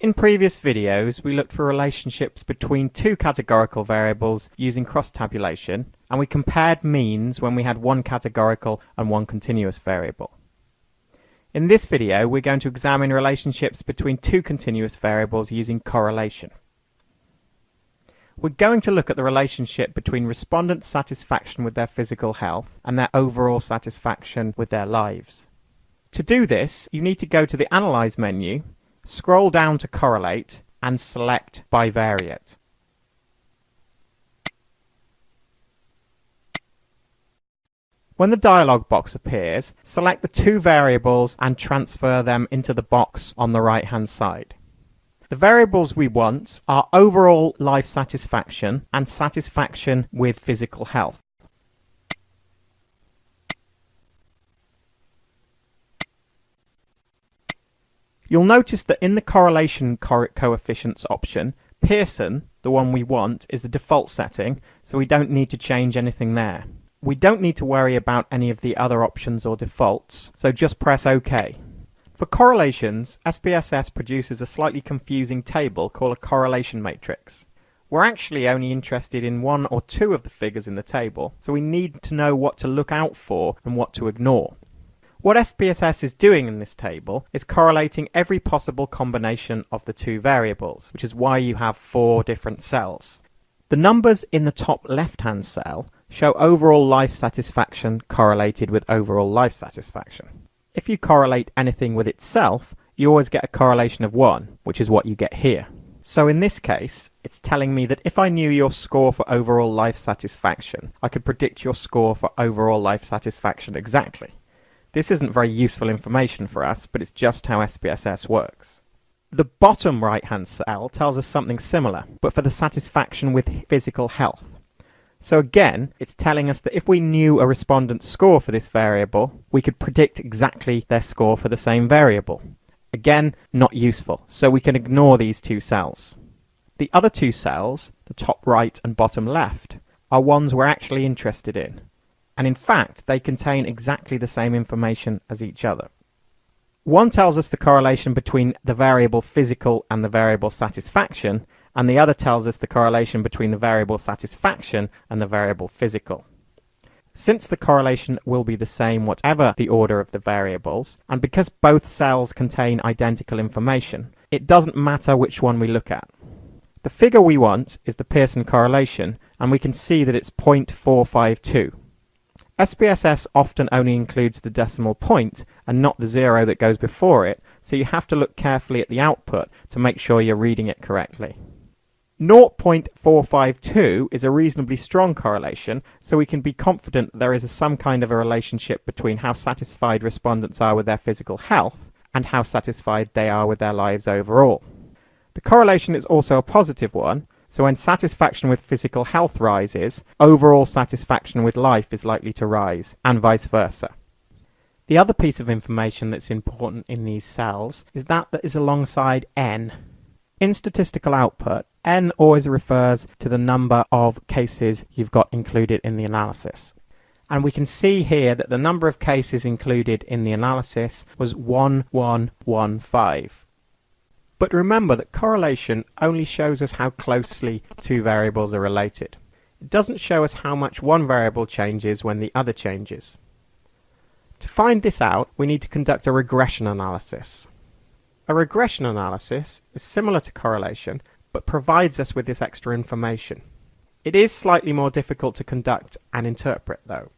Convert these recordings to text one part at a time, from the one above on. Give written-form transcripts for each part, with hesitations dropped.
In previous videos, we looked for relationships between two categorical variables using cross-tabulation, and we compared means when we had one categorical and one continuous variable. In this video, we're going to examine relationships between two continuous variables using correlation. We're going to look at the relationship between respondents' satisfaction with their physical health and their overall satisfaction with their lives. To do this, you need to go to the Analyze menu, scroll down to Correlate, and select Bivariate. When the dialog box appears, select the two variables and transfer them into the box on the right-hand side. The variables we want are overall life satisfaction and satisfaction with physical health. You'll notice that in the correlation coefficients option, Pearson, the one we want, is the default setting, so we don't need to change anything there. We don't need to worry about any of the other options or defaults, so just press OK. For correlations, SPSS produces a slightly confusing table called a correlation matrix. We're actually only interested in one or two of the figures in the table, so we need to know what to look out for and what to ignore. What SPSS is doing in this table is correlating every possible combination of the two variables, which is why you have 4 different cells. The numbers in the top left-hand cell show overall life satisfaction correlated with overall life satisfaction. If you correlate anything with itself, you always get a correlation of 1, which is what you get here. So in this case, it's telling me that if I knew your score for overall life satisfaction, I could predict your score for overall life satisfaction exactly. This isn't very useful information for us, but it's just how SPSS works. The bottom right-hand cell tells us something similar, but for the satisfaction with physical health. So again, it's telling us that if we knew a respondent's score for this variable, we could predict exactly their score for the same variable. Again, not useful, so we can ignore these two cells. The other two cells, the top right and bottom left, are ones we're actually interested in. And in fact, they contain exactly the same information as each other. One tells us the correlation between the variable physical and the variable satisfaction, and the other tells us the correlation between the variable satisfaction and the variable physical. Since the correlation will be the same whatever the order of the variables, and because both cells contain identical information, it doesn't matter which one we look at. The figure we want is the Pearson correlation, and we can see that it's 0.452. SPSS often only includes the decimal point and not the 0 that goes before it, so you have to look carefully at the output to make sure you're reading it correctly. 0.452 is a reasonably strong correlation, so we can be confident there is some kind of a relationship between how satisfied respondents are with their physical health and how satisfied they are with their lives overall. The correlation is also a positive one, so when satisfaction with physical health rises, overall satisfaction with life is likely to rise, and vice versa. The other piece of information that's important in these cells is that is alongside n. In statistical output, n always refers to the number of cases you've got included in the analysis. And we can see here that the number of cases included in the analysis was 1115. But remember that correlation only shows us how closely two variables are related. It doesn't show us how much one variable changes when the other changes. To find this out, we need to conduct a regression analysis. A regression analysis is similar to correlation, but provides us with this extra information. It is slightly more difficult to conduct and interpret, though.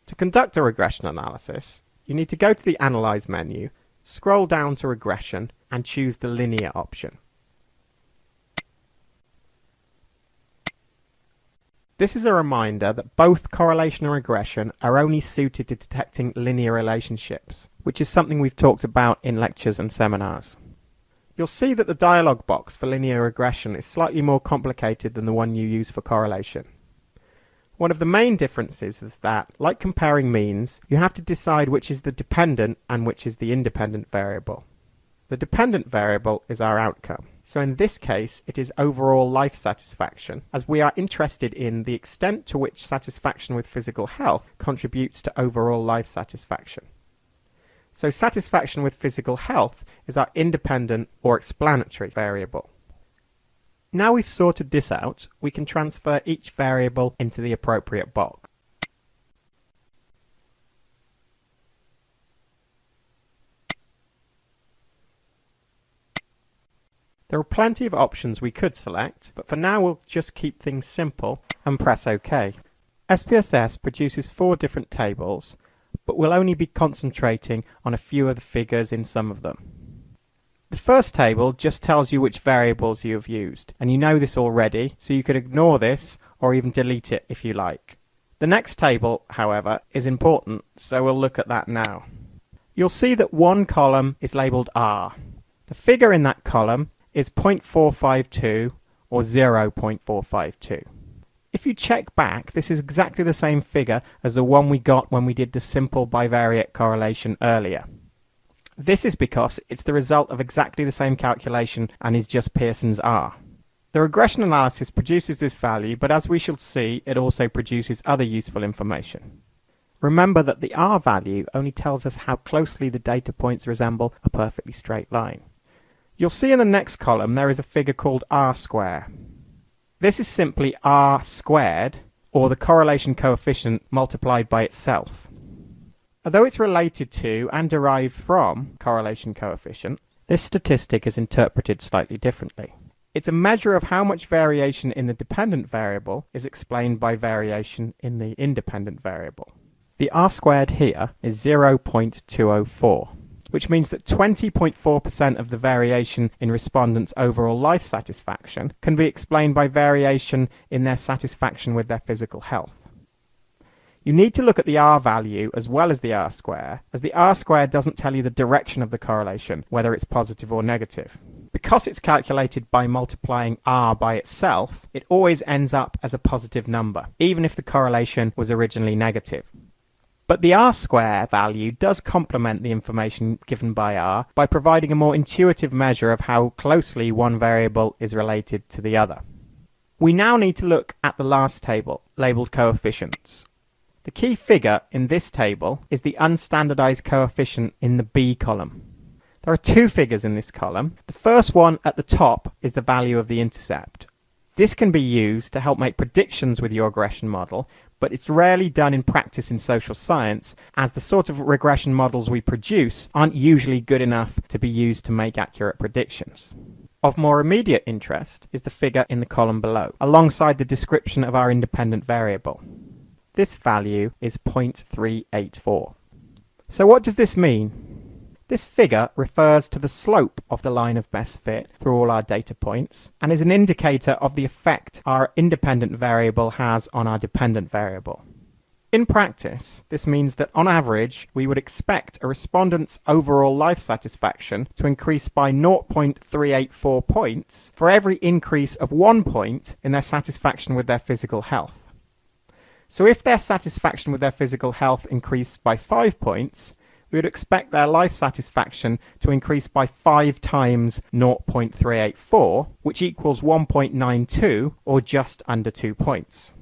To conduct a regression analysis, you need to go to the Analyze menu, scroll down to Regression, and choose the Linear option. This is a reminder that both correlation and regression are only suited to detecting linear relationships, which is something we've talked about in lectures and seminars. You'll see that the dialog box for linear regression is slightly more complicated than the one you use for correlation. One of the main differences is that, like comparing means, you have to decide which is the dependent and which is the independent variable. The dependent variable is our outcome. So in this case, it is overall life satisfaction, as we are interested in the extent to which satisfaction with physical health contributes to overall life satisfaction. So satisfaction with physical health is our independent or explanatory variable. Now we've sorted this out, we can transfer each variable into the appropriate box. There are plenty of options we could select, but for now we'll just keep things simple and press OK. SPSS produces 4 different tables, but we'll only be concentrating on a few of the figures in some of them. The first table just tells you which variables you have used, and you know this already, so you could ignore this or even delete it if you like. The next table, however, is important, so we'll look at that now. You'll see that one column is labelled R. The figure in that column is 0.452 or 0.452. If you check back, this is exactly the same figure as the one we got when we did the simple bivariate correlation earlier. This is because it's the result of exactly the same calculation and is just Pearson's R. The regression analysis produces this value, but as we shall see, it also produces other useful information. Remember that the R value only tells us how closely the data points resemble a perfectly straight line. You'll see in the next column there is a figure called R square. This is simply R squared, or the correlation coefficient multiplied by itself. Although it's related to and derived from correlation coefficient, this statistic is interpreted slightly differently. It's a measure of how much variation in the dependent variable is explained by variation in the independent variable. The R squared here is 0.204. Which means that 20.4% of the variation in respondents' overall life satisfaction can be explained by variation in their satisfaction with their physical health. You need to look at the R value as well as the R square, as the R square doesn't tell you the direction of the correlation, whether it's positive or negative. Because it's calculated by multiplying R by itself, it always ends up as a positive number, even if the correlation was originally negative. But the R square value does complement the information given by R by providing a more intuitive measure of how closely one variable is related to the other. We now need to look at the last table, labelled coefficients. The key figure in this table is the unstandardized coefficient in the B column. There are 2 figures in this column. The first one at the top is the value of the intercept. This can be used to help make predictions with your regression model, but it's rarely done in practice in social science, as the sort of regression models we produce aren't usually good enough to be used to make accurate predictions. Of more immediate interest is the figure in the column below, alongside the description of our independent variable. This value is 0.384. So what does this mean? This figure refers to the slope of the line of best fit through all our data points and is an indicator of the effect our independent variable has on our dependent variable. In practice, this means that on average we would expect a respondent's overall life satisfaction to increase by 0.384 points for every increase of 1 point in their satisfaction with their physical health. So if their satisfaction with their physical health increased by 5 points, we would expect their life satisfaction to increase by 5 times 0.384, which equals 1.92, or just under 2 points.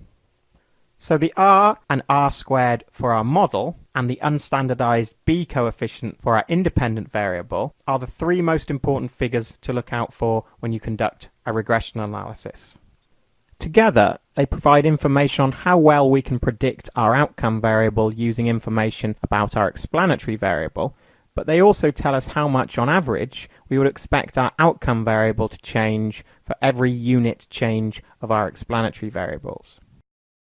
So the R and R squared for our model and the unstandardized B coefficient for our independent variable are the 3 most important figures to look out for when you conduct a regression analysis. Together, they provide information on how well we can predict our outcome variable using information about our explanatory variable, but they also tell us how much, on average, we would expect our outcome variable to change for every unit change of our explanatory variables.